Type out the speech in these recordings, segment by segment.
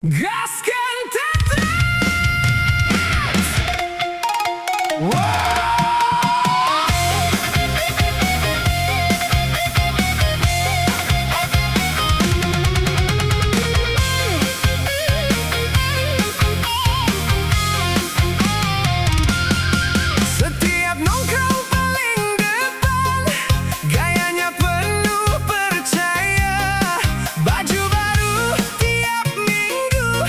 Gaskan Tetris! Wow! Setiap nongkrong paling depan, gayanya penuh percaya. Baju baru tiap minggu,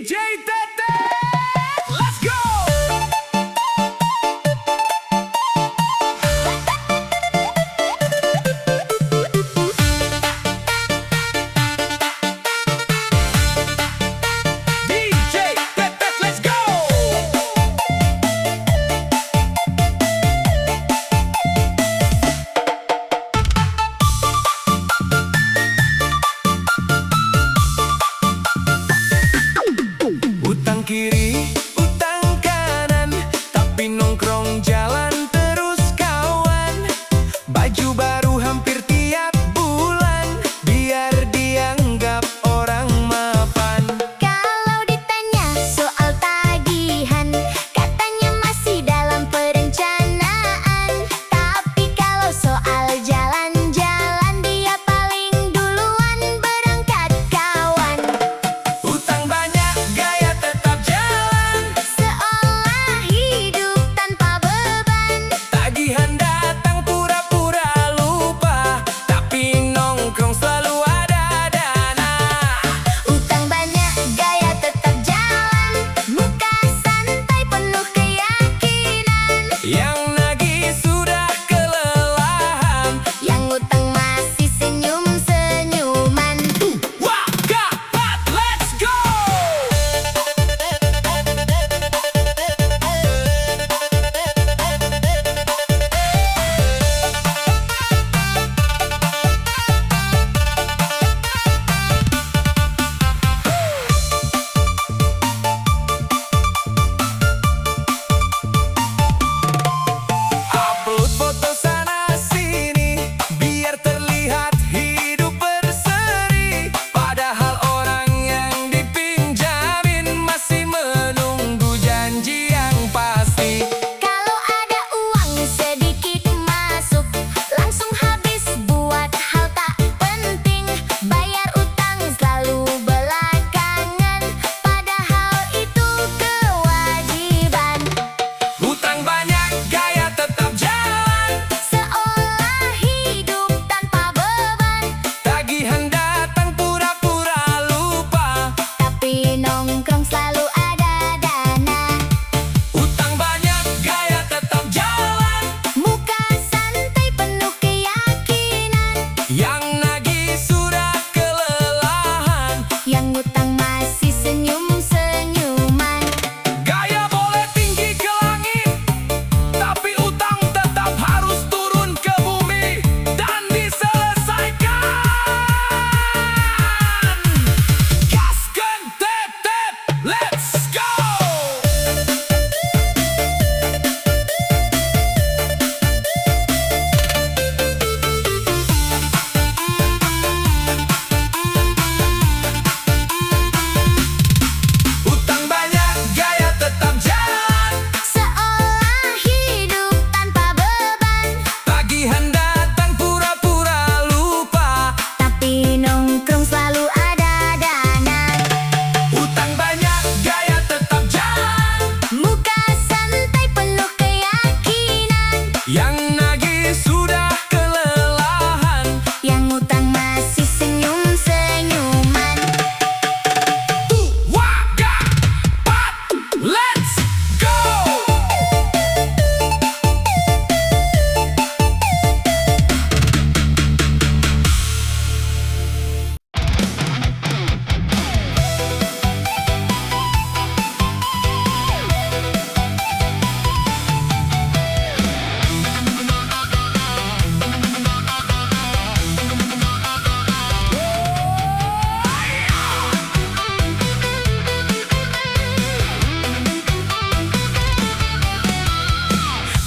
DJ Tete, let's go. DJ Tete, let's go. Utang kiri, utang kanan, tapi nongkrong jalan terus kawan. Baju baru hampir tiap bulan, biar dianggap orang mapan. Kalau ditanya soal tagihan, katanya masih dalam perencanaan. Tapi kalau soal jalan-jalan, dia paling duluan berangkat kawan. Utang banyak, gaya tetap jalan. Seolah hidup tanpa beban. Tagihan datang pura-pura lupa, tapi nongkrong selalu ada dana. Utang banyak, gaya tetap jalan. Muka santai penuh keyakinan. Yang nagih sudah kelelahan. Yang utang masih senyum-senyuman. Wah, gapat, let's go. Upload foto sana sini, biar terlihat hidup berseri. Padahal orang yang dipinjamin masih menunggu janji yang pasti. Kalau ada uang sedikit masuk, langsung habis buat hal tak penting. Bayar utang selalu belakangan, padahal itu kewajiban. Utang banyak, gaya tetap jalan. Seolah hidup tanpa beban, Tagihan datang pura-pura lupa. tapi nongkrong selalu ada dana. Utang banyak, gaya tetap jalan. Muka santai penuh keyakinan. Yang nagih sudah kelelahan. Yang utang masih senyum-senyuman. Gaya boleh tinggi ke langit, tapi utang tetap harus turun ke bumi dan diselesaikan. Gaskan Tete, let's go. Utang banyak, gaya tetap jalan. Seolah hidup tanpa beban, Tagihan datang pura-pura lupa. tapi nongkrong selalu ada dana. Utang banyak, gaya tetap jalan. Muka santai penuh keyakinan. Yang nagih sudah kelelahan. Yang utang masih senyum-senyuman. Waga, pat, let's go.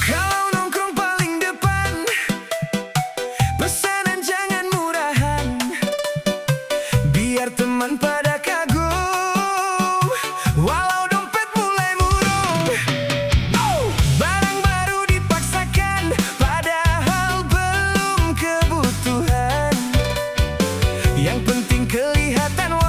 Kalau nongkrong paling depan, pesanan jangan murahan, biar teman pada kagum. Walau dompet mulai murung, barang baru dipaksakan, padahal belum kebutuhan. Yang penting kelihatan